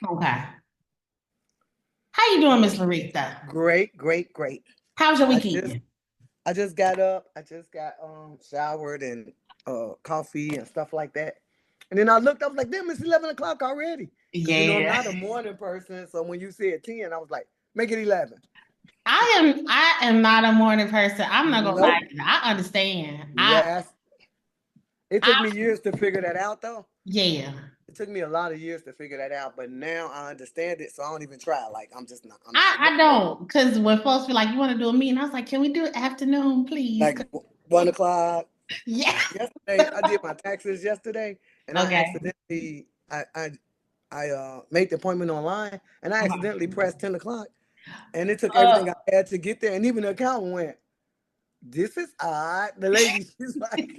Okay. How you doing, Miss Laretha? Great, great, great. How's your I just weekend? I just got up. I just got showered and coffee and stuff like that. And then I looked up like, damn, it's 11 o'clock already. Because I'm Yeah. not a morning person. So when you said 10, I was like, make it 11. I am not a morning person. I'm not gonna lie Nope. to you. I understand. Yes. It I took me years to figure that out though. yeah. It took me a lot of years to figure that out, but now I understand it, so I don't even try. Like I'm not I nope. don't because when folks be like, you want to do a meeting, I was like, can we do it afternoon, please? Like 1 o'clock. Yeah. Yesterday, I did my taxes yesterday, and I Okay. accidentally I made the appointment online, and I Uh-huh. accidentally pressed 10 o'clock, and it took Uh, everything I had to get there, and even the accountant went, "This is odd." The lady, she's like,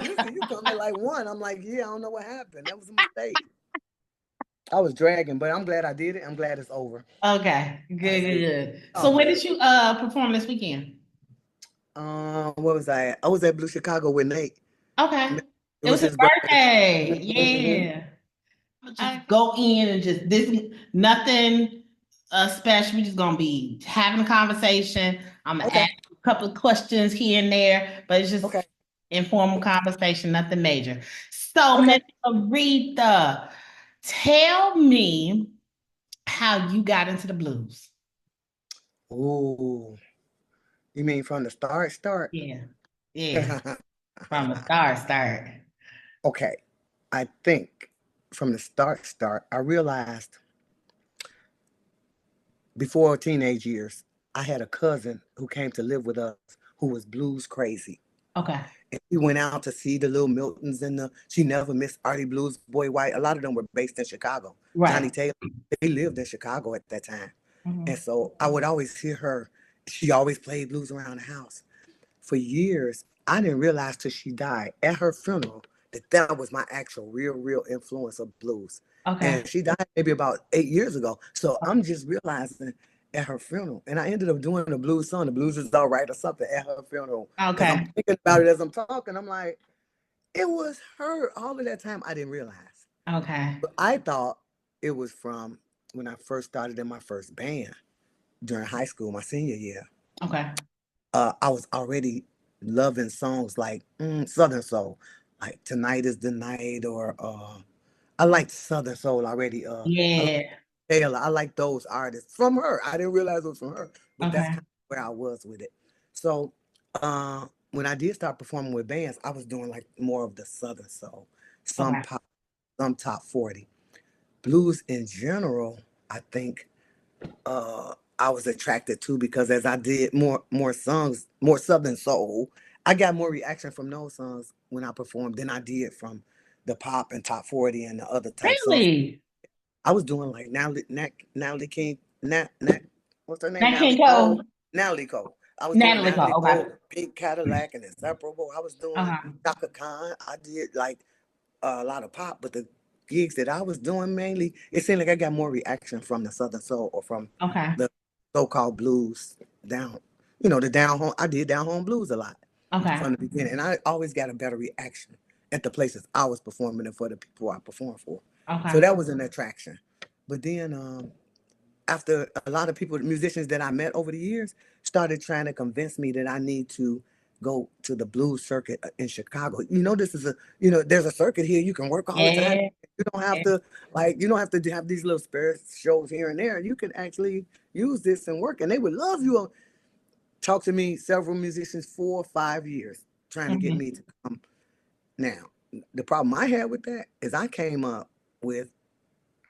"Usually you come at like 1." I'm like, "Yeah, I don't know what happened. That was a mistake." I was dragging, but I'm glad I did it. I'm glad it's over. okay. Good, That's good, good. good. So Oh, where good. did you perform this weekend? What was I at? I was at Blue Chicago with Nate. Okay. It It was was his his birthday. birthday. Mhm. Yeah. Just go in and just this nothing special. We just gonna be having a conversation. I'm gonna Okay. ask a couple of questions here and there, but it's just Okay. informal conversation, nothing major. So, Miss Okay. Aretha, tell me how you got into the blues. Ooh. You mean from the start? Start. Yeah, yeah, from the start. Okay. I think from the start, I realized before teenage years, I had a cousin who came to live with us who was blues crazy. Okay, And we went out to see the little Miltons and the She Never Missed Artie Blues, Boy White. A lot of them were based in Chicago. Johnny right. Taylor, they lived in Chicago at that time. And Mhm. so I would always hear her. She always played blues around the house. For years, I didn't realize till she died at her funeral that that was my actual real influence of blues. Okay, And she died maybe about 8 years ago. So I'm just realizing at her funeral, and I ended up doing a blues song, "The Blues Is All Right" or something at her funeral. Because I'm okay, thinking about it as I'm talking. I'm like, it was her. All of that time, I didn't realize. okay, But I thought it was from when I first started in my first band during high school, my senior year. okay. I was already loving songs like Southern Soul, like "Tonight Is the Night," or I liked Southern Soul already. I like Yeah. Taylor. I like those artists from her. I didn't realize it was from her, but that's Okay. kind of where I was with it. So when I did start performing with bands, I was doing like more of the Southern Soul, some Okay. pop, some top 40 blues in general. I think I was attracted to because as I did more songs, more Southern Soul, I got more reaction from those songs when I performed than I did from the pop and top 40 and the other type songs. Really? I was doing like Natalie King, what's her name? That Natalie can't go. Cole, Natalie Cole. I was doing Natalie Natalie Cole. Okay. Cole, Pink Cadillac, and Inseparable. I was doing Uh-huh. Chaka Khan. I did like a lot of pop, but the gigs that I was doing mainly, it seemed like I got more reaction from the Southern Soul or from Okay. the so-called blues down, the down home. I did down home blues a lot Okay. from the beginning, and I always got a better reaction at the places I was performing and for the people I performed for. So Okay. that was an attraction. But then after a lot of people, musicians that I met over the years, started trying to convince me that I need to go to the blues circuit in Chicago. This is there's a circuit here. You can work all the time. Yeah. You don't have to you don't have to have these little spare shows here and there. You can actually use this and work, and they would love you. Talk to me several musicians 4 or 5 years trying to get Mhm. me to come. Now, the problem I had with that is I came up with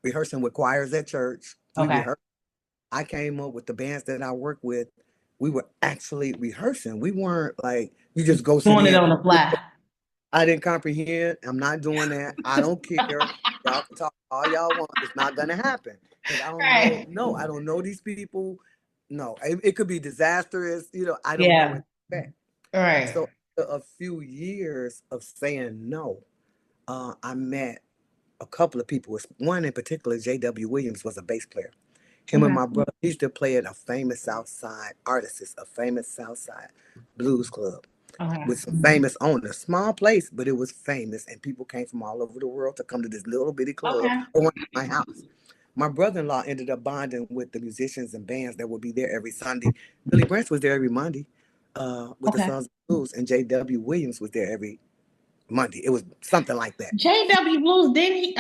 rehearsing with choirs at church. We Okay. rehearsed. I came up with the bands that I work with. We were actually rehearsing. We weren't like you just go sit Doing it in. on the fly. I didn't comprehend. I'm not doing that. I don't care. Y'all can talk all y'all want. It's not gonna happen because I don't know. Right. No, I don't know these people. No, it could be disastrous. I don't know Yeah. what to expect. Right. So after a few years of saying no, I met a couple of people. One in particular, J.W. Williams, was a bass player. Him and Okay. my brother used to play at a famous South Side artist, a famous South Side blues club Okay. with some famous owners. Small place, but it was famous, and people came from all over the world to come to this little bitty club Okay. or one at my house. My brother-in-law ended up bonding with the musicians and bands that would be there every Sunday. Billy Branch was there every Monday with the Okay. Sons of Blues, and J.W. Williams was there every Monday. It was something like that. JW Blues, didn't he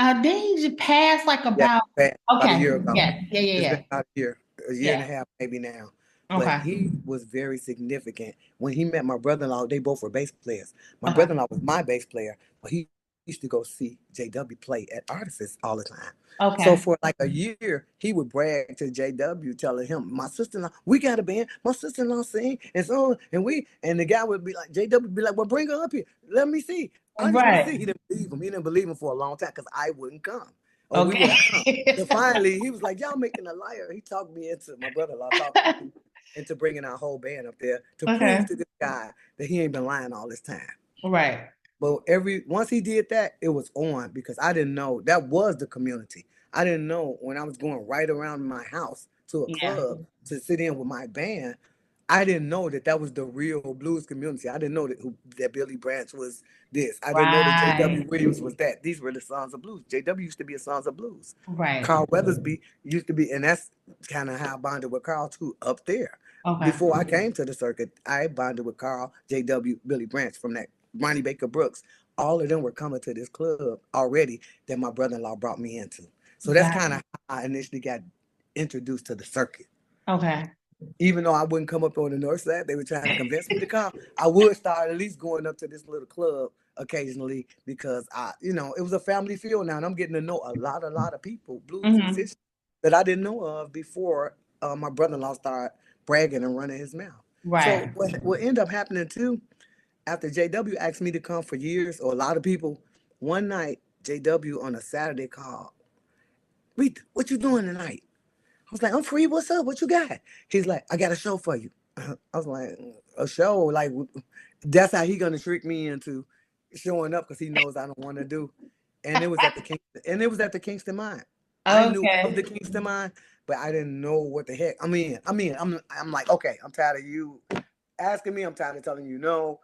just pass like Yeah, about about a okay. year ago. Yeah, yeah, yeah, It's been yeah. about a year and a Yeah. half maybe now. But Okay. he was very significant. When he met my brother-in-law, they both were bass players. My Okay. brother-in-law was my bass player, but he used to go see JW play at Artists all the time. So Okay. for like a year, he would brag to JW, telling him, "My sister-in-law, we got a band. My sister-in-law sing, and so and the guy would be like, JW would be like, well, bring her up here. Let me see. I just want to see." Right. He didn't believe him. He didn't believe him for a long time because I wouldn't come or we wouldn't come. Okay. So finally, he was like, "Y'all making a liar." He talked me into my brother-in-law talked me into bringing our whole band up there to prove Okay. to this guy that he ain't been lying all this time. Right. But once he did that, it was on because I didn't know that was the community. I didn't know when I was going right around my house to a Yeah. club to sit in with my band. I didn't know that was the real blues community. I didn't know that Billy Branch was this. I didn't know that J.W. Right. Williams was that. These were the Sons of Blues. J.W. used to be a Sons of Blues. Right. Carl Weathersby used to be, and that's kind of how I bonded with Carl too up there. Okay. Before I came to the circuit, I bonded with Carl, J.W., Billy Branch from that Ronnie Baker Brooks. All of them were coming to this club already that my brother-in-law brought me into. So that's Got kind it. of how I initially got introduced to the circuit. Okay. Even though I wouldn't come up on the north side, they were trying to convince me to come. I would start at least going up to this little club occasionally because it was a family feel now, and I'm getting to know a lot of people, blues Hmm. musicians that I didn't know of before my brother-in-law started bragging and running his mouth. So Right. what ended up happening too, after JW asked me to come for years, or a lot of people, one night JW on a Saturday called, "Rita, what you doing tonight?" I was like, "I'm free. What's up? What you got?" He's like, "I got a show for you." I was like, "A show? Like, that's how he gonna trick me into showing up because he knows I don't want to do." And it was at the Kingston Mine. I knew of the Okay. Kingston Mine, but I didn't know what the heck. I'm like, okay, I'm tired of you asking me. I'm tired of telling you no.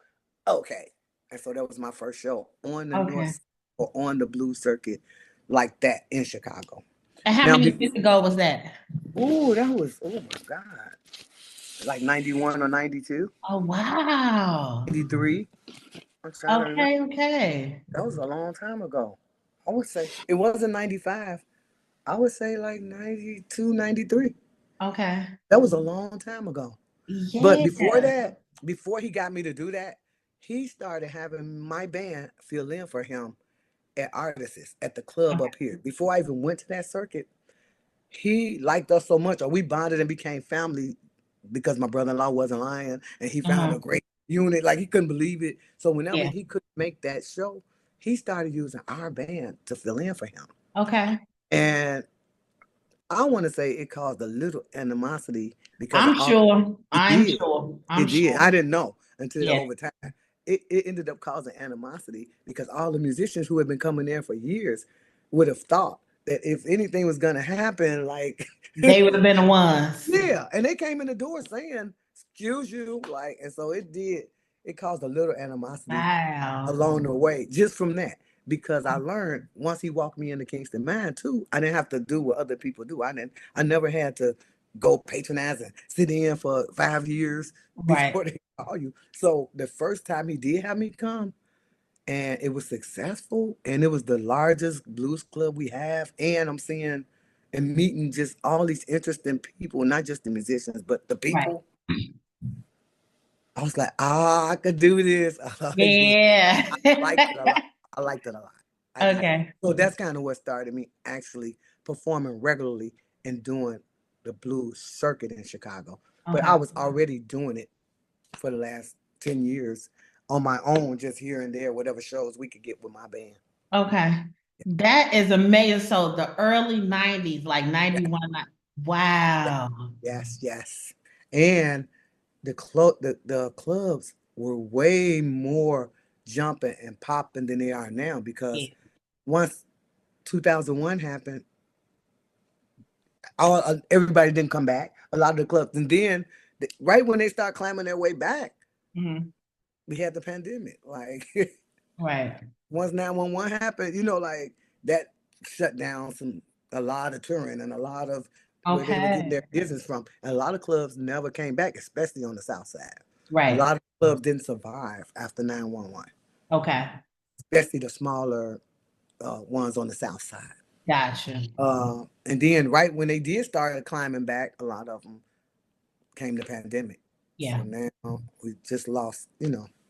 Okay, and so that was my first show on the Okay. North or on the Blues circuit like that in Chicago. And how Now, many years ago was that? oh my God, like 91 or 92, Oh wow. 93. I'm trying to remember. Okay, okay. That was a long time ago. I would say it wasn't 95. I would say like 92, 93. Okay. That was a long time ago. But before Yeah. that, before he got me to do that, he started having my band fill in for him at Artists at the club Okay. up here. Before I even went to that circuit, he liked us so much, or we bonded and became family because my brother-in-law wasn't lying and he found a Hmm. great unit. Like he couldn't believe it. So whenever Yeah. he couldn't make that show, he started using our band to fill in for him. Okay. And I want to say it caused a little animosity because of I'm all sure. it I'm did. sure. It I'm did. sure. I didn't know until Yeah. over time. It ended up causing animosity because all the musicians who had been coming there for years would have thought that if anything was gonna happen, like They would have been the ones. yeah, and they came in the door saying, "Excuse you," like, and so it did. It caused a little animosity Wow. along the way, just from that. Because I learned once he walked me into Kingston Mine too, I didn't have to do what other people do. I never had to go patronize and sit in for 5 years Right. before they call you. So the first time he did have me come, and it was successful, and it was the largest blues club we have, and I'm seeing and meeting just all these interesting people, not just the musicians, but the Right. people. I was like, I could do this. Yeah. I liked it a lot. I liked it a lot. I did. Okay. So that's kind of what started me actually performing regularly and doing the blues circuit in Chicago. But I Okay. was already doing it for the last 10 years on my own, just here and there, whatever shows we could get with my band. Okay. That is amazing. So the early 90s, like Yeah, 91. yeah, Wow. yes, yes. And the clubs were way more jumping and popping than they are now because Yeah. once 2001 happened, everybody didn't come back. A lot of the clubs, and then right when they start climbing their way back, Hmm. we had the pandemic. Like Right. once 911 happened, like that shut down some a lot of touring and a lot of where they were getting Okay. their business from. And a lot of clubs never came back, especially on the South Side. A Right. lot of clubs didn't survive after 911, Okay. especially the smaller ones on the South Side. Gotcha. And then right when they did start climbing back, a lot of them came the pandemic. So Yeah. now we just lost,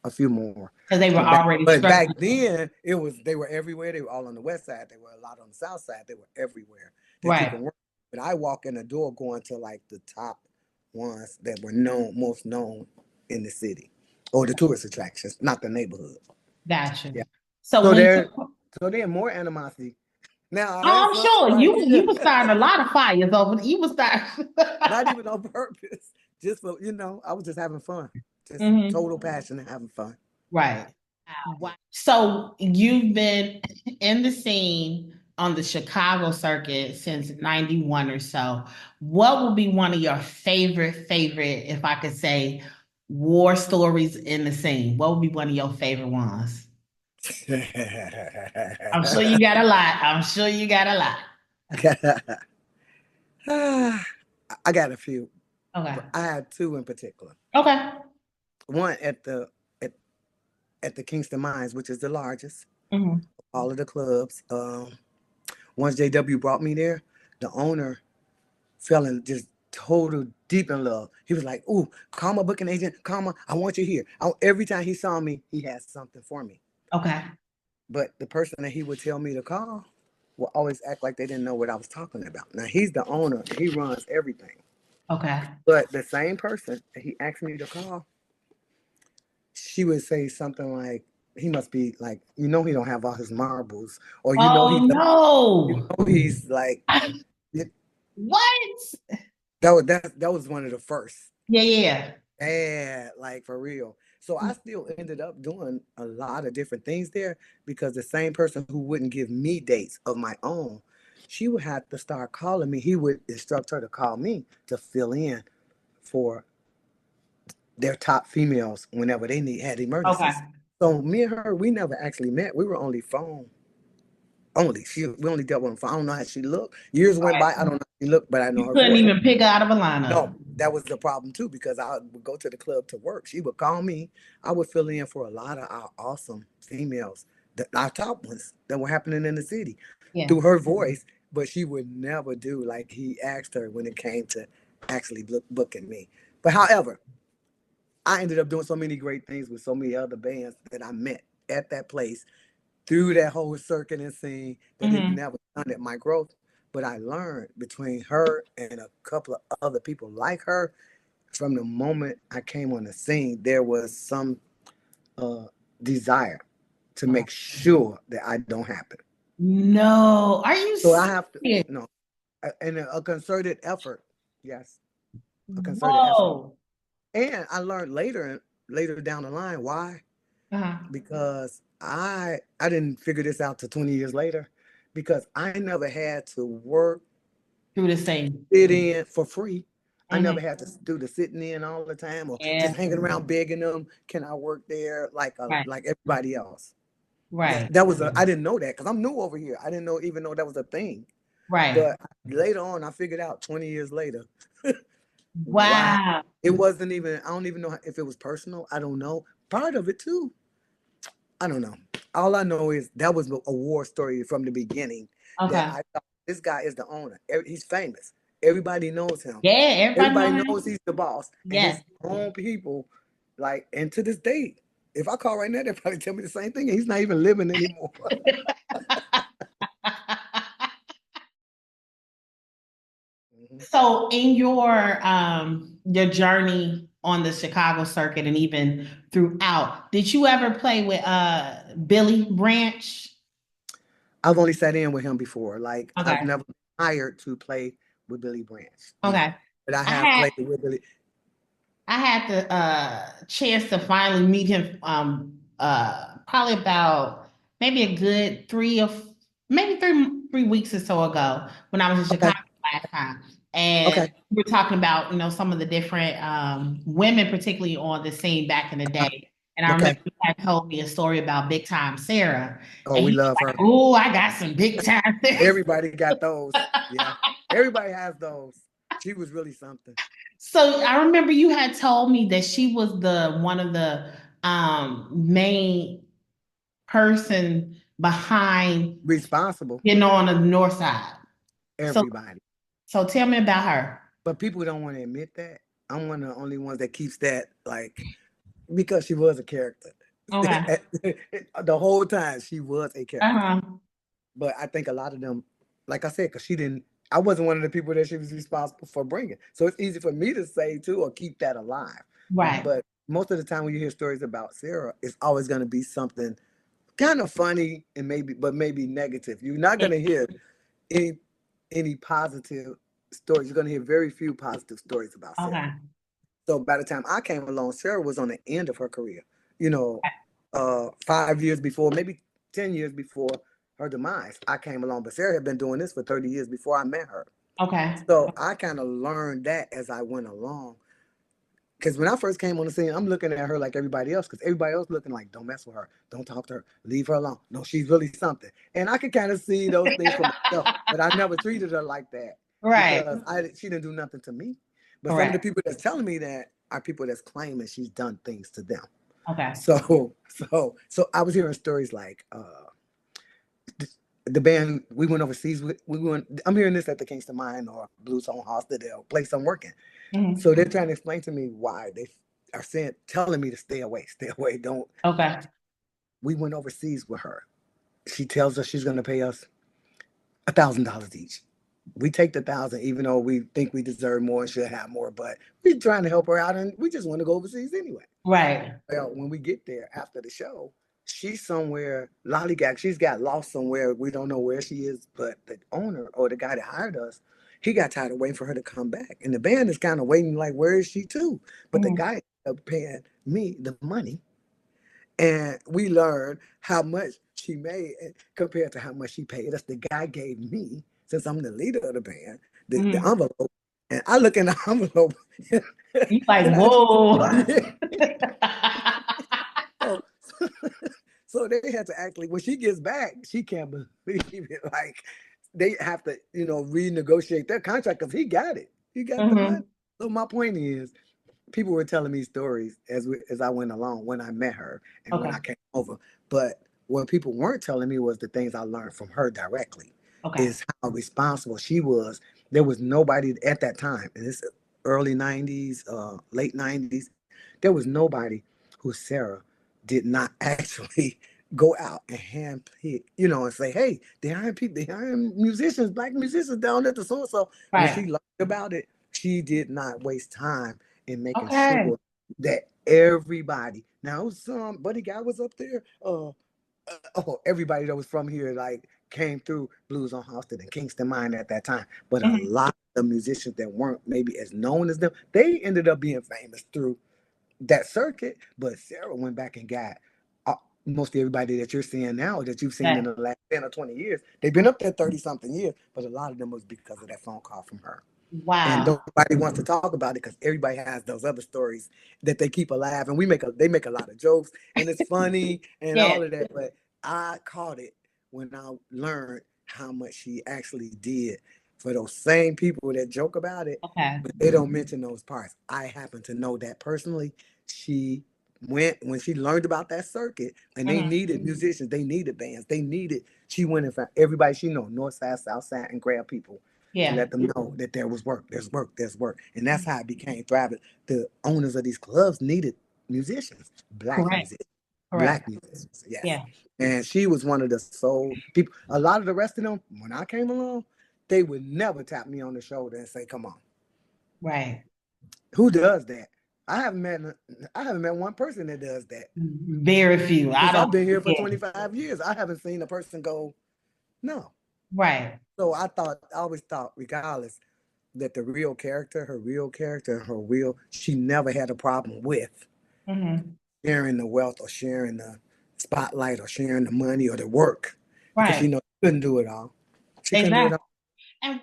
a few more. Because they were But back, already but back struggling. then they were everywhere. They were all on the west side. They were a lot on the south side. They were everywhere that you Right. can work. But I walk in the door going to like the top ones that were known, most known in the city, or the tourist attractions, not the neighborhood. Gotcha. Yeah. So So when there's more animosity. Now oh, there's I'm some sure right you here. was starting a lot of fires over. You was starting. Not even on purpose. Just for, I was just having fun. Just Mhm. total passion and having fun. Right. Yeah. Wow. So you've been in the scene on the Chicago circuit since 91 or so. What would be one of your favorite, if I could say, war stories in the scene? What would be one of your favorite ones? I'm sure you got a lot. I'm sure you got a lot. I got a few, Okay. but I had two in particular. Okay. One at, at the Kingston Mines, which is the largest, Mhm. all of the clubs. Once JW brought me there, the owner fell in just total deep in love. He was like, "Ooh, call my booking agent, I want you here." Every time he saw me, he had something for me. Okay. But the person that he would tell me to call will always act like they didn't know what I was talking about. Now he's the owner, he runs everything. Okay. But the same person that he asked me to call, she would say something like, he must be like, he don't have all his marbles, or Oh no. he's like, What? that was one of the first. Yeah, yeah. Yeah, like for real. So Yeah. I still ended up doing a lot of different things there because the same person who wouldn't give me dates of my own, she would have to start calling me. He would instruct her to call me to fill in for their top females whenever they had Okay. emergencies. So me and her, we never actually met. We were only phone only. We only dealt on phone. I don't know how she looked. Years went Right. by. I don't know how she looked, but I know You her couldn't voice. even pick out of a lineup. No, that was the problem too, because I would go to the club to work. She would call me. I would fill in for a lot of our awesome females, our top ones that were happening in the city Yeah. through her voice. But she would never do like he asked her when it came to actually booking me. But however, I ended up doing so many great things with so many other bands that I met at that place through that whole circuit and scene that it Hmm. never stunted my growth. But I learned between her and a couple of other people like her, from the moment I came on the scene, there was some uh, desire to Okay. make sure that I don't happen. No. Are you So I have to, serious? and a concerted effort. Yes, a concerted effort. Whoa. And I learned later down the line why, Uh-huh. because I didn't figure this out till 20 years later, because I never had to work, Do the same. sit in for free. I Hmm. never had to do the sitting in all the time or just Yeah. hanging around begging them, can I work there Right. like everybody else. Right. That was I didn't know that because I'm new over here. I didn't even know that was a thing. Right. But later on, I figured out 20 years later why. Wow. It wasn't even, I don't even know if it was personal. I don't know. Part of it too. I don't know. All I know is that was a war story from the beginning that Okay. I thought this guy is the owner. He's famous. Everybody knows him. Yeah. Everybody Everybody know him. knows he's the boss. And Yes. his own people, like, and to this day, if I call right now, they'll probably tell me the same thing. And he's not even living anymore. Mhm. So in your journey on the Chicago circuit and even throughout, did you ever play with Billy Branch? I've only sat in with him before. Like, I've Okay. never been hired to play with Billy Branch. No. Okay. But I I have had played with Billy. I had the chance to finally meet him probably about maybe a good maybe three weeks or so ago when I was in Okay. Chicago last time. And Okay. we were talking about, some of the different women, particularly on the scene back in the day. And I remember Okay. you had told me a story about Big Time Sarah. Oh, And we you love were like, her. oh, I got some Big Time Sarah. Everybody got those. Yeah. Everybody has those. She was really something. So I remember you had told me that she was the one of the main person behind Responsible. getting on the north side. So Everybody. so tell me about her. But people don't want to admit that. I'm one of the only ones that keeps that like because she was a character. Okay. The whole time she was a character. Uh-huh. But I think a lot of them, like I said, because she didn't, I wasn't one of the people that she was responsible for bringing. So it's easy for me to say too or keep that alive. Right. But most of the time when you hear stories about Sarah, it's always going to be something kind of funny and maybe negative. You're not Yeah. going to hear any any positive stories. You're going to hear very few positive stories about Sarah. Okay. So by the time I came along, Sarah was on the end of her career. You know, 5 years before, maybe 10 years before her demise, I came along. But Sarah had been doing this for 30 years before I met her. Okay. So I kind of learned that as I went along. Because when I first came on the scene, I'm looking at her like everybody else. Because everybody else looking like, don't mess with her, don't talk to her, leave her alone. No, she's really something. And I could kind of see those things for myself. But I never treated her like that Right. because she didn't do nothing to me. But some of the Correct. people that's telling me that are people that's claiming she's done things to them. Okay. So I was hearing stories like the band we went overseas with. We went. I'm hearing this at the Kingston Mine or Blues on Hostel place I'm working. Mhm. So they're trying to explain to me why they are telling me to stay away. Don't. Okay. We went overseas with her. She tells us she's going to pay us $1,000 each. We take the 1,000, even though we think we deserve more and should have more. But we're trying to help her out, and we just want to go overseas anyway. Right. Well, when we get there after the show, she's somewhere lollygag. She's got lost somewhere. We don't know where she is, but the owner or the guy that hired us, he got tired of waiting for her to come back. And the band is kind of waiting, like, where is she too? But the Mhm. guy ended up paying me the money. And we learned how much she made compared to how much she paid us. The guy gave me, since I'm the leader of the band, the Mhm. envelope. And I look in the envelope You like, and whoa. yeah. So, so they had to actually, when she gets back, she can't believe it. Like they have to, renegotiate their contract because he got it. He got the money. Mhm. So my point is, people were telling me stories as I went along when I met her and when Okay. I came over. But what people weren't telling me was the things I learned from her directly, Okay. is how responsible she was. There was nobody at that time, and it's early '90s, late '90s. There was nobody who Sarah did not actually go out and handpick, and say, "Hey, they hiring people, they hiring musicians, black musicians down at the so and so." When she Right. learned about it, she did not waste time in making Okay. sure that everybody. Now, some buddy guy was up there. Everybody that was from here like came through Blues on Houston and Kingston Mine at that time. But a Mhm. lot of musicians that weren't maybe as known as them, they ended up being famous through that circuit. But Sarah went back and got mostly everybody that you're seeing now, that you've seen in Right. the last 10 or 20 years. They've been up there 30 something years, but a lot of them was because of that phone call from her. And Wow. nobody wants to talk about it because everybody has those other stories that they keep alive, and they make a lot of jokes, and it's funny and Yeah. all of that. But I caught it when I learned how much she actually did for those same people that joke about it, Okay. but they don't mention those parts. I happen to know that personally. She went when she learned about that circuit, and they Mhm. needed musicians, they needed bands, they needed. She went and found everybody she know, north side, south side, and grabbed people to Yeah. let them know that there was work, there's work. And that's how it became thriving. The owners of these clubs needed musicians, Correct. Correct. black musicians, yes. Yeah. And she was one of the soul people. A lot of the rest of them, when I came along, they would never tap me on the shoulder and say, come on. Right. Who does that? I haven't met one person that does that. Very few. I Since don't. I've been here for Yeah. 25 years, I haven't seen a person go, no. Right. So I always thought, regardless, that the real character, she never had a problem with Mhm. sharing the wealth or sharing the spotlight or sharing the money or the work because Right. she couldn't do it all. She couldn't do it Exactly. all. And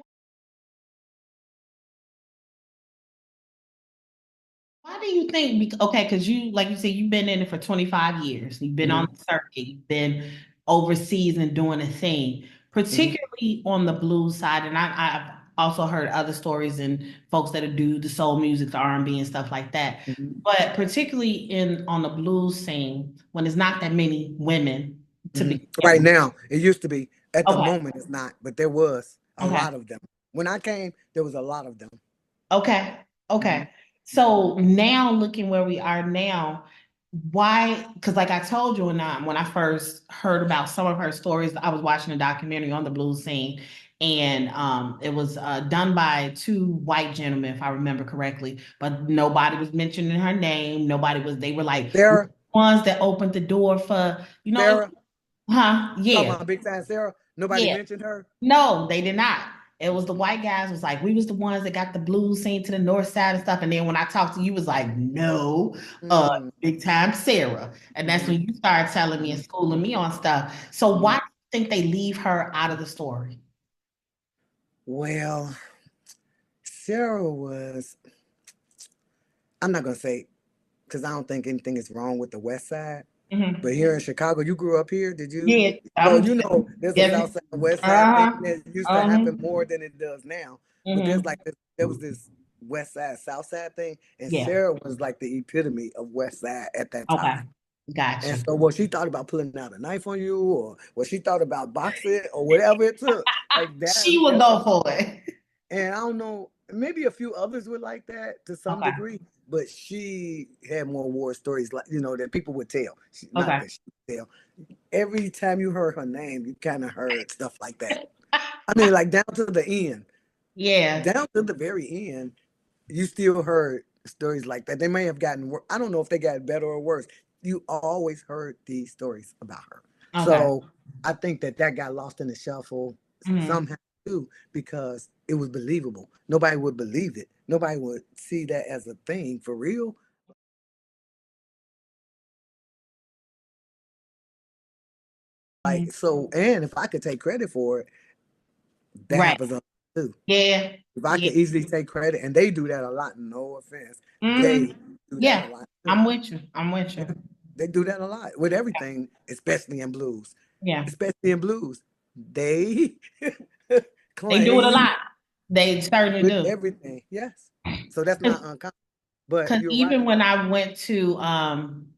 why do you think? Okay, because you, like you said, you've been in it for 25 years. You've been on Mhm, the circuit. You've been overseas and doing a thing, mhm, particularly on the blues side. And I've also heard other stories and folks that do the soul music, the R&B and stuff like that. mhm, But particularly in on the blues scene, when there's not that many women to mhm. begin Right with. now, it used to be. At the Okay, moment, it's not, but there was a okay. lot of them. When I came, there was a lot of them. Okay. Mhm, Okay. mhm. So now looking where we are now, why? Because like I told you when I first heard about some of her stories, I was watching a documentary on the blues scene, and it was done by two white gentlemen, if I remember correctly, but nobody was mentioning her name. Nobody was. They were like Sarah, ones that opened the door for Sarah, huh? talking Yeah, about Big Time Sarah. Nobody yeah. mentioned her. No, they did not. It was the white guys was like, we was the ones that got the blues scene to the north side and stuff. And then when I talked to you, was like, no, Mm, big time Sarah. And that's mhm, when you started telling me and mhm, schooling me on stuff. So why mhm. do you think they leave her out of the story? Well, Sarah was, I'm not going to say, because I don't think anything is wrong with the West Side. But Mhm. here in Chicago, you grew up here, did you? Yeah, So I'm you know there's a yes. South Side, West Side thing Uh-huh. that used to happen Um, more than it does now. But there's mhm. like there was this West Side, South Side thing, and Yeah. Sarah was like the epitome of West Side at that Okay. time. And Gotcha. so, what she thought about pulling out a knife on you, or what she thought about boxing, or whatever it took, like She that. would That's go for it. and I don't know, maybe a few others were like that to some Okay. degree, but she had more war stories, like that people would tell. Not Okay. that she would tell. Every time you heard her name, you kind of heard stuff like that. I mean, like down to the end, Yeah. down to the very end, you still heard stories like that. They may have gotten worse. I don't know if they got better or worse. You always heard these stories about her. Okay. So I think that got lost in the shuffle Mhm. somehow too because it was believable. Nobody would believe it. Nobody would see that as a thing for real. Mhm. Like so, and if I could take credit for it, that Right. happens a lot too. Yeah. If I Yeah. could easily take credit, and they do that a lot. No offense, Mhm. they do that a Yeah. lot too. I'm with you. I'm with Yeah, you. they do that a lot with everything, especially in blues. Yeah. Especially in blues, they They do it a claim lot. They certainly with do. everything. Yes, so that's not uncommon. But Because you're right. even when I went to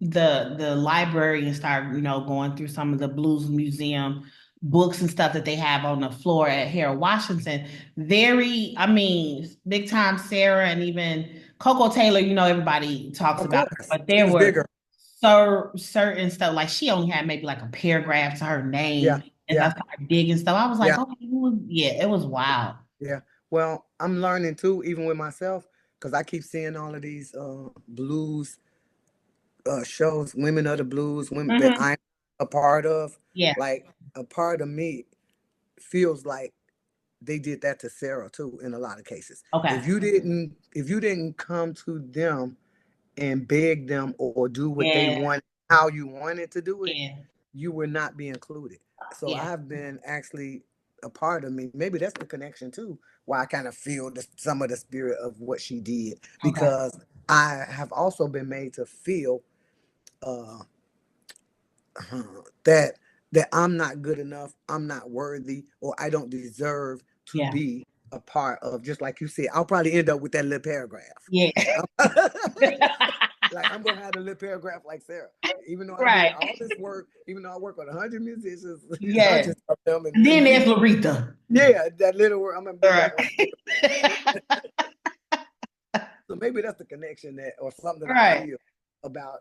the library and started, going through some of the blues museum books and stuff that they have on the floor at Harold Washington, I mean, big time Sarah and even Coco Taylor, everybody talks Of about her, course, but she there was were bigger. so certain stuff like she only had maybe like a paragraph to her Yeah, name. As I yeah, started digging stuff, I was like, yeah, okay, yeah, it was wild. yeah. Well, I'm learning too, even with myself, because I keep seeing all of these blues shows, women of the blues, women that Hmm. I'm a part of. Yeah. Like a part of me feels like they did that to Sarah too in a lot of cases. Okay. If you didn't come to them and beg them or do what they Yeah. want, how you wanted to do it, Yeah. you would not be included. So Yeah. I've been actually a part of me. Maybe that's the connection too, why I kind of feel some of the spirit of what she did Okay. because I have also been made to feel uh, that I'm not good enough, I'm not worthy, or I don't deserve to Yeah. be a part of. Just like you said, I'll probably end up with that little paragraph. Yeah. Like I'm gonna have a little paragraph like Sarah. Even though I did Right. all this work, even though I work with 100 musicians, Yeah. hundreds of them, and Then there's people, Laretha. yeah, that little word, I'm gonna be Right. that one little paragraph. So maybe that's the connection that, or something that I Right. feel about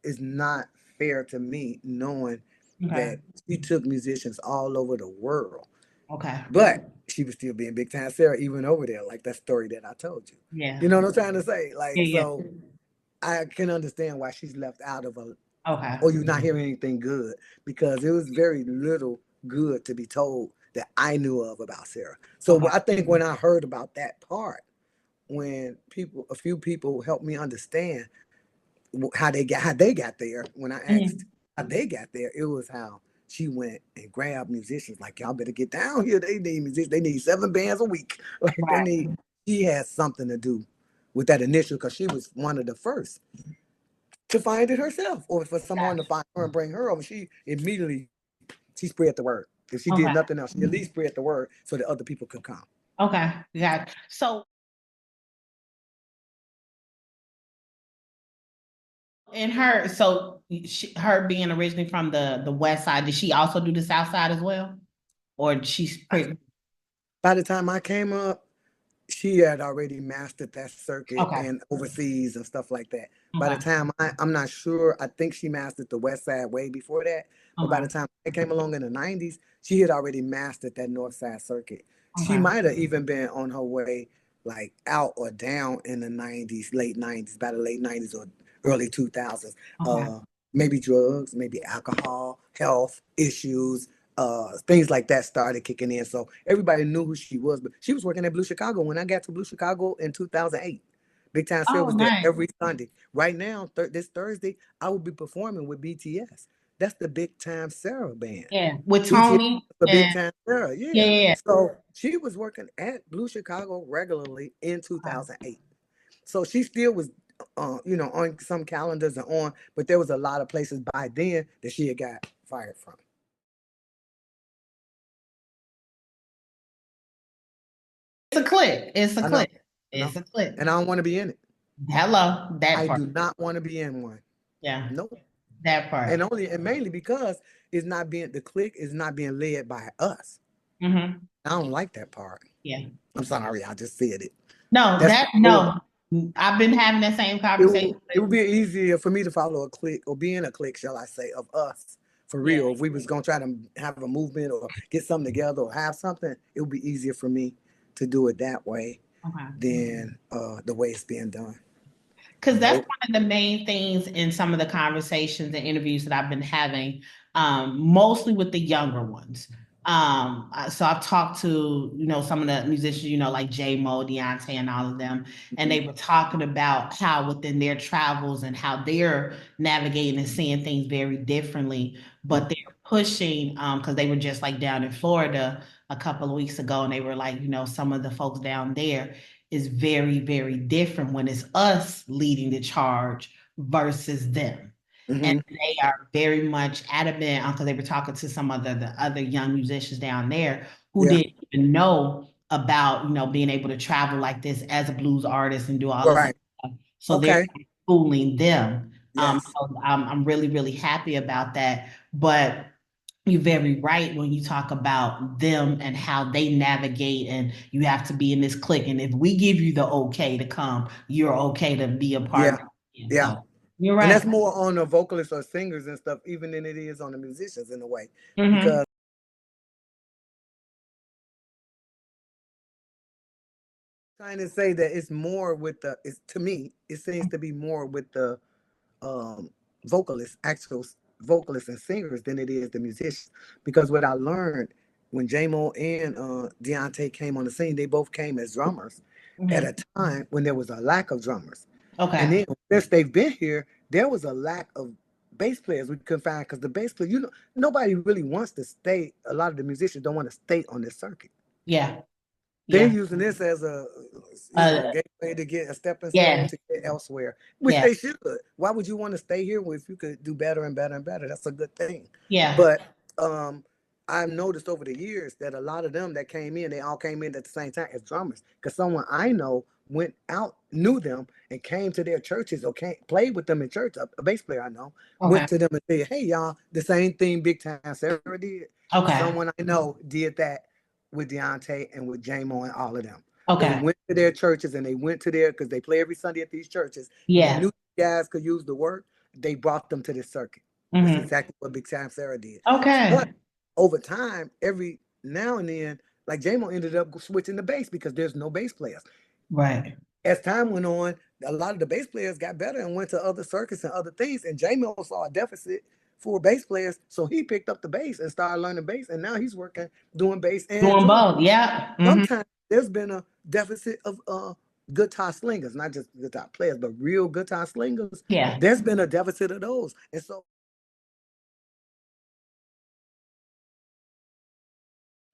is not fair to me, knowing Okay. that she took musicians all over the world, Okay. but she was still being Big Time Sarah even over there, like that story that I told you. Yeah. You know what I'm trying to say? Yeah. Like, Yeah. so I can understand why she's left out of Okay. or you're not hearing anything good because it was very little good to be told that I knew of about Sarah. So Okay. I think when I heard about that part, when a few people helped me understand how they got there. When I asked Mhm. how they got there, it was how she went and grabbed musicians like y'all better get down here. They need musicians. They need 7 bands a week. Like they Right. need. She has something to do with that initial, because she was one of the first to find it herself, or for someone to find her and bring her over. She immediately she spread the word. If she did Okay. nothing else, she at least spread the word so that other people could come. Okay. Yeah. So in her, so her being originally from the west side, did she also do the south side as well? Or she's pretty By the time I came up, she had already mastered that circuit okay. and overseas and stuff like that. By the Okay. time I'm not sure, I think she mastered the West Side way before that. But by the Okay. time I came along in the 90s, she had already mastered that North Side circuit. She Okay. might have even been on her way like out or down in the 90s, late 90s, by the late 90s or early 2000s. Okay. Uh, maybe drugs, maybe alcohol, health issues, things like that started kicking in. So everybody knew who she was, but she was working at Blue Chicago when I got to Blue Chicago in 2008. Big Time Sarah Oh, was there nice. every Sunday. Right now, this Thursday, I will be performing with BTS. That's the Big Time Sarah band. Yeah. With BTS, Tony the Big and Time Sarah, yeah, yeah. yeah, yeah. So she was working at Blue Chicago regularly in Okay. 2008. So she still was, on some calendars and on, but there was a lot of places by then that she had got fired from. It's a click. It's a I know, click. I know, It's a click. and I don't want to be in it. Hello, that I part. do not want to be in one. Yeah, Nope. that part. And mainly because the clique is not being led by us. Mm-hmm. I don't like that part. Yeah. I'm sorry, I just said it. No, That's that it would, no. I've been having that same it conversation would, it with would be easier for me to follow a clique or be in a clique, shall I say, of us for yeah. real. If we was gonna try to have a movement or get something together or have something, it would be easier for me to do it that way Okay. than the way it's being done. Because that's Nope. one of the main things in some of the conversations and interviews that I've been having, mostly with the younger ones. So I've talked to, some of the musicians, like J Mo, Deontay, and all of them, and they were talking about how within their travels and how they're navigating and seeing things very differently, but they're pushing, because they were just like down in Florida a couple of weeks ago, and they were like, some of the folks down there is very, very different when it's us leading the charge versus them. And Mm-hmm. they are very much adamant because they were talking to some of the other young musicians down there who Yeah. didn't even know about, being able to travel like this as a blues artist and do all this Right. stuff. So they're Okay. schooling them. Yes. So I'm really, really happy about that. But you're very right when you talk about them and how they navigate, and you have to be in this clique. And if we give you the okay to come, you're okay to be a part Yeah. of it. Yeah. So you're And right. that's more on the vocalists or singers and stuff, even than it is on the musicians in a way. Hmm. Because trying to say that it's more with it's to me, it seems to be more with the um vocalists, actual vocalists and singers than it is the musicians. Because what I learned when J-Mo and Deontay came on the scene, they both came as drummers at Hmm. a time when there was a lack of drummers. And Okay. then since they've been here, there was a lack of bass players we couldn't find because the bass player, nobody really wants to stay. A lot of the musicians don't want to stay on this circuit. Yeah. They're Yeah. using this as a Uh, gateway to get a stepping stone yeah. to get elsewhere, which Yeah. they should. Why would you want to stay here if you could do better and better and better? That's a good thing. Yeah. But um, I've noticed over the years that a lot of them that came in, they all came in at the same time as drummers. Because someone I know went out, knew them, and came to their churches or played with them in church. A bass player I know went Okay. to them and said, "Hey, y'all, the same thing Big Time Sarah did. Okay. Someone I know did that with Deontay and with J-Mo and all of them. They Okay. went to their churches and they went to their, because they play every Sunday at these churches, and they Yeah. knew guys could use the work. They brought them to this circuit. That's Hmm. exactly what Big Time Sarah did. But Okay. over time, every now and then, like J-Mo ended up switching the bass because there's no bass players. Right. As time went on, a lot of the bass players got better and went to other circuits and other things. And J-Mo saw a deficit for bass players, so he picked up the bass and started learning bass. And now he's working doing bass and Doing drums. both. Yeah. Hmm. Sometimes there's been a deficit of guitar slingers, not just guitar players, but real guitar slingers. Yeah. There's been a deficit of those. And so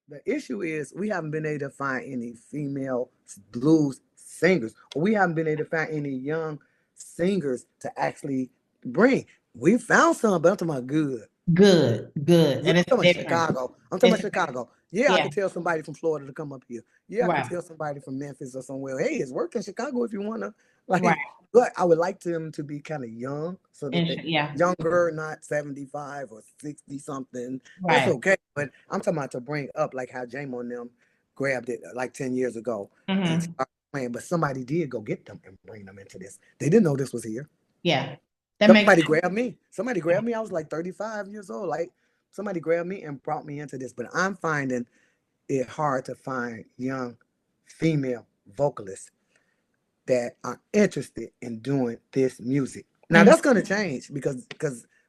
the issue is we haven't been able to find any female blues singers. We haven't been able to find any young singers to actually bring. We found some, but I'm talking about good. Good, good. Good. And I'm it's talking about different. Chicago. I'm talking about It's Chicago. Yeah, I yeah, could tell somebody from Florida to come up here. Yeah, I could right, tell somebody from Memphis or somewhere. Hey, it's work in Chicago if you wanna. right. Like, but I would like them to be kind of young, so that And they yeah, younger, not 75 or 60 something. That's right. okay. But I'm talking about to bring up like how Jamo and them grabbed it like 10 years ago and Hmm. started playing. But somebody did go get them and bring them into this. They didn't know this was here. Yeah. That makes Somebody grabbed me. Somebody sense. grabbed me. I was like 35 years old. Like somebody grabbed me and brought me into this. But I'm finding it hard to find young female vocalists that are interested in doing this music. Now Mhm. that's gonna change because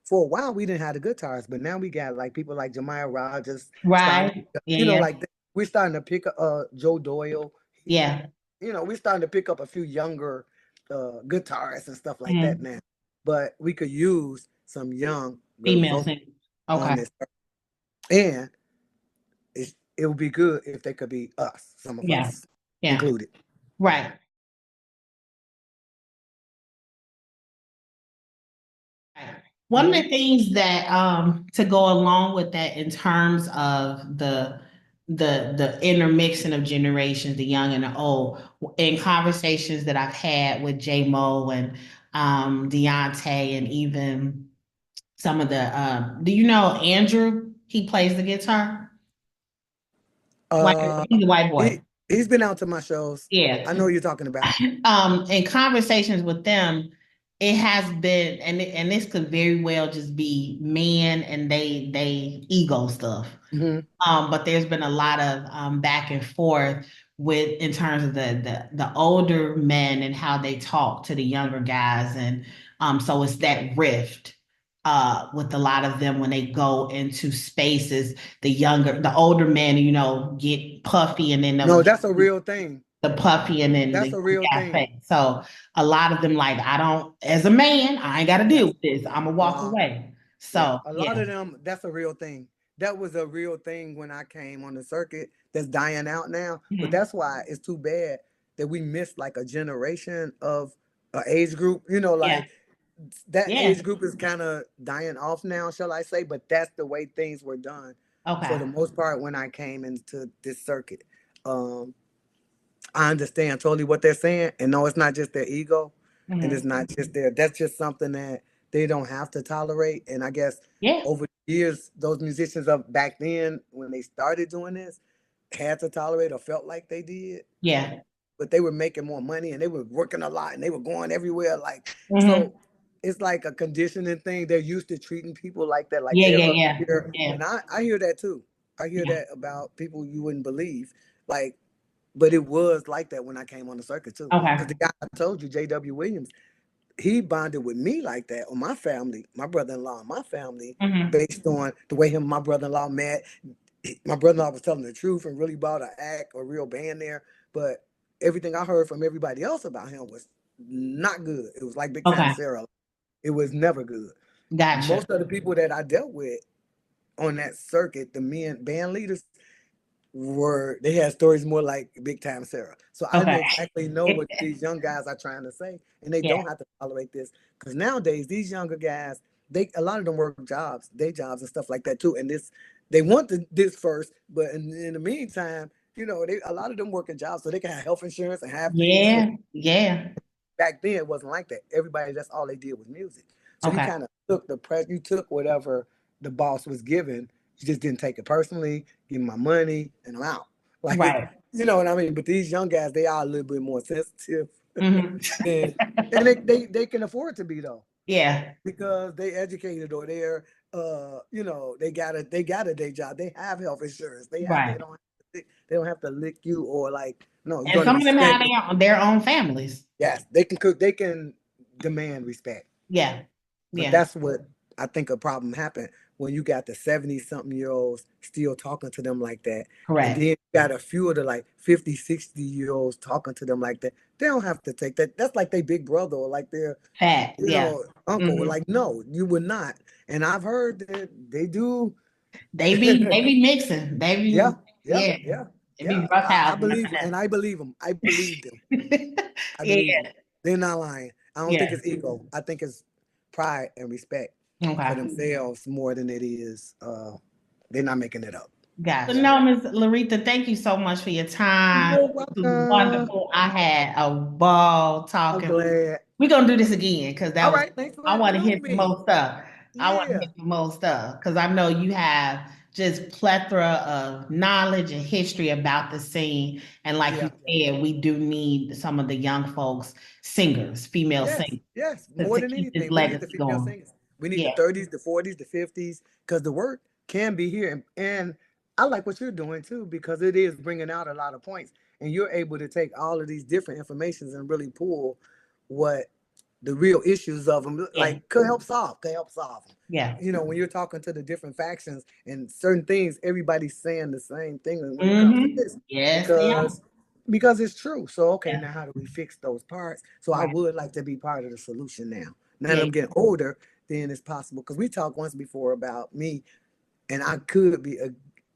for a while we didn't have the guitars, but now we got like people like Jemiah Rogers starting, Right. Yeah, you know, yeah. like we're starting to pick up Joe Doyle. Yeah. You know, we're starting to pick up a few younger guitarists and stuff like that Mhm. now. But we could use some younger Female vocals singers. on Okay. this, and it would be good if they could be us, some of Yeah. us Yeah. included. Right. Right. One of Hmm. the things that to go along with that in terms of the intermixing of generations, the young and the old, in conversations that I've had with J Mo and Deontay and even some of the do you know Andrew? He plays the guitar. White, Uh, he's a white boy. he he's been out to my shows. Yeah. I know who you're talking about. In conversations with them, it has been, and this could very well just be men and they ego stuff. Hmm. But there's been a lot of back and forth with in terms of the older men and how they talk to the younger guys, and so it's that rift with a lot of them when they go into spaces. The older men, get puffy, and then they'll No, get that's a real thing. the puffy, and then the That's a real guy thing. face. So a lot of them like, I don't, as a man, I ain't got to deal Yes. with this. I'm gonna walk Uh, away. yeah. So A lot yeah. of them. That's a real thing. That was a real thing when I came on the circuit. That's dying out now. But Mhm. that's why it's too bad that we missed like a generation of age group. You know, Yeah. like that Yeah. age group is kind of dying off now, shall I say? But that's the way things were done for the Okay. most part when I came into this circuit. Um, I understand totally what they're saying, and no, it's not just their ego, and it's Mhm. not just their. That's just something that they don't have to tolerate. And I guess Yeah. over the years, those musicians of back then, when they started doing this, had to tolerate or felt like they did, Yeah. but they were making more money and they were working a lot and they were going everywhere. Like so, Hmm. it's like a conditioning thing. They're used to treating people like that, like Yeah. they're Yeah. up Yeah. here, Yeah. and I hear that too. I hear Yeah. that about people you wouldn't believe, like. But it was like that when I came on the circuit too. Because the Okay. guy I told you, J.W. Williams, he bonded with me like that on my family, my brother-in-law and my family, Hmm. based on the way him and my brother-in-law met. My brother-in-law was telling the truth and really brought an act, a real band there. But everything I heard from everybody else about him was not good. It was like Big Time Okay. Sarah. It was never good. Gotcha. Most of the people that I dealt with on that circuit, the men band leaders, they had stories more like Big Time Sarah. So I Okay. exactly know what these young guys are trying to say, and they Yeah. don't have to tolerate this because nowadays these younger guys, they a lot of them work jobs, day jobs and stuff like that too. And they want this first, but in the meantime, they a lot of them working jobs so they can have health insurance and have things for Yeah. Yeah. back then it wasn't like that. Everybody, that's all they did was music. So you Okay. kind of took you took whatever the boss was given. You just didn't take it personally. Give me my money and I'm out. Like, Right. you know what I mean? But these young guys, they are a little bit more sensitive, Hmm. and they can afford to be though Yeah. because they educated or they're they got a day job. They have health insurance. Right. They don't have to lick you or like no, you're And going to some be of them have spanked. their own families. Yes, they can cook. They can demand respect, Yeah. but Yeah. that's what I think a problem happened when you got the 70-something-year-olds still talking to them like that, and then Correct. you got a few of the like 50, 60-year-olds talking to them like that. They don't have to take that. That's like their big brother or like their Fact. Yeah. uncle. Hmm. Like no, you would not. And I've heard that they do. They be mixing. They Yeah, be yeah, yeah. yeah. It'd Yeah, be rough I house. believe, and I believe them. I believe them. I Yeah, believe them. They're not lying. I don't think yeah. it's ego. I think it's pride and respect for Okay. themselves more than it is. They're not making it up. Gotcha. So no, Ms. Laretha, thank you so much for your time. You're It was welcome. wonderful. I had a ball I'm talking. glad. We're gonna do this again because that All was right. Thanks for I want to including hit the me. most stuff. I want to Yeah. hit the most stuff because I know you have just plethora of knowledge and history about the scene. And like you Yeah. said, we do need some of the young folks, singers, female Yes. singers, Yes. More to than keep this anything, we need the legacy female going. singers. We need the Yeah. 30s, the 40s, the 50s, because the work can be here. And I like what you're doing too, because it is bringing out a lot of points. And you're able to take all of these different informations and really pull what the real issues of them, Yeah. like could help solve them. Yeah. You know, when you're talking to the different factions and certain things, everybody's saying the same thing when it comes to Mm-hmm. this, Yes, they are. because because it's true. So okay, Yeah. now how do we fix those parts? So I Right. would like to be part of the solution now. Now that Yeah. I'm getting older, then it's possible, because we talked once before about me, and I could be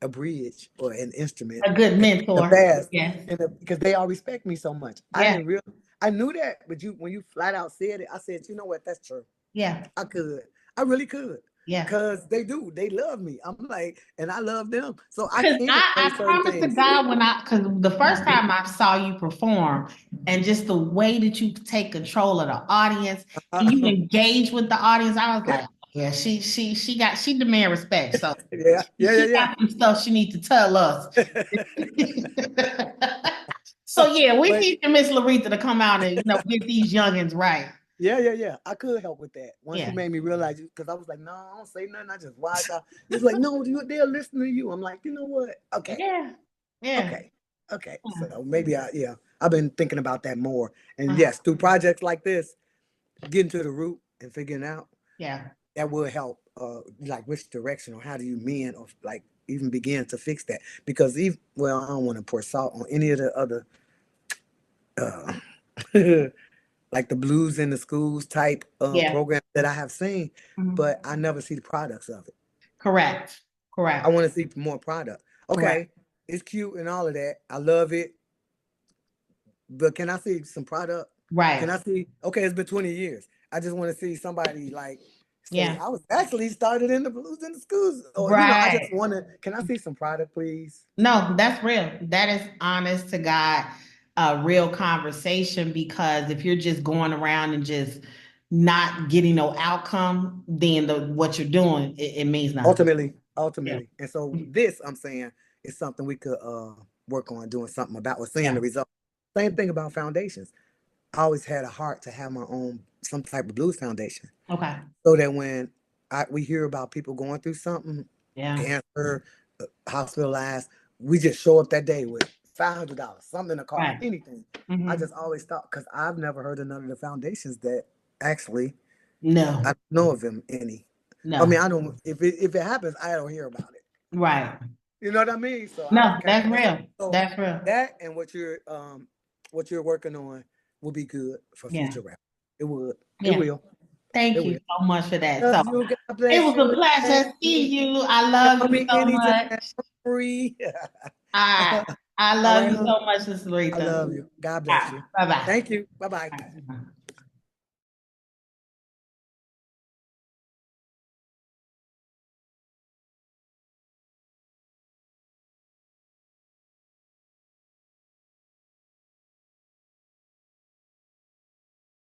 a bridge or an instrument A good in the mentor. past, Yes. because they all respect me so much. I Yeah. didn't really, I knew that, but you when you flat out said it, I said, you know what, that's true. Yeah. I could, I really could, Yeah. because they do, they love me. I'm like, and I love them, so I Because can say I certain promise to things. God because the first time I saw you perform and just the way that you take control of the audience and you engage with the audience, I was Yeah, like, yeah, she demand respect. So yeah, yeah, she yeah, got some stuff she needs to tell us. yeah. So yeah, we But need Miss Laretha to come out and get these youngins right. yeah, yeah, yeah. I could help with that. Once you Yeah. made me realize, because I was like, no, I don't say nothing. I just watch out. It's like, no, they're listening to you. I'm like, you know what? Okay, Yeah. Yeah. okay, okay. So maybe yeah, I've been thinking about that more. And Uh-huh. yes, through projects like this, getting to the root and figuring out, Yeah. that will help. Like which direction or how do you mend or like even begin to fix that? Because even well, I don't want to pour salt on any of the other. Uh, like the blues in the schools type Yeah. program that I have seen, Mhm. but I never see the products of it. Correct. I Correct. want to see more product. Correct. Okay, it's cute and all of that. I love it, but can I see some product? Can Right. I see? Okay, it's been 20 years. I just want to see somebody like say Yeah. I was actually started in the blues in the schools, or I just Right. want to. Can I see some product, please? No, that's real. That is honest to God, a real conversation because if you're just going around and just not getting no outcome, then what you're doing, it means nothing. Yeah. Ultimately, and so this I'm saying is something we could work on doing something about or seeing the Yeah. result. Same thing about foundations. I always had a heart to have my own some type of blues foundation, Okay. so that when we hear about people going through something, Yeah. cancer, hospitalized, we just show up that day with $500, something in a car, Right. anything. I Hmm. just always thought, because I've never heard of none of the foundations that actually I No. don't know of them any. I mean, No. I don't. If it happens, I don't hear about it. Right. You know what I mean? So I was No, kind that's of real. so That's real. that and what you're working on will be good for Yeah. future rap. It would. It Yeah. will. It Thank you will. so much for that. So Love you. God it bless was a you. pleasure seeing you. I love Call you me so anytime. much. I'm free. I I All love right, you hon. so much, Miss I Laretha. love you. God All bless right. you. Bye bye. Thank you. Bye bye. All right.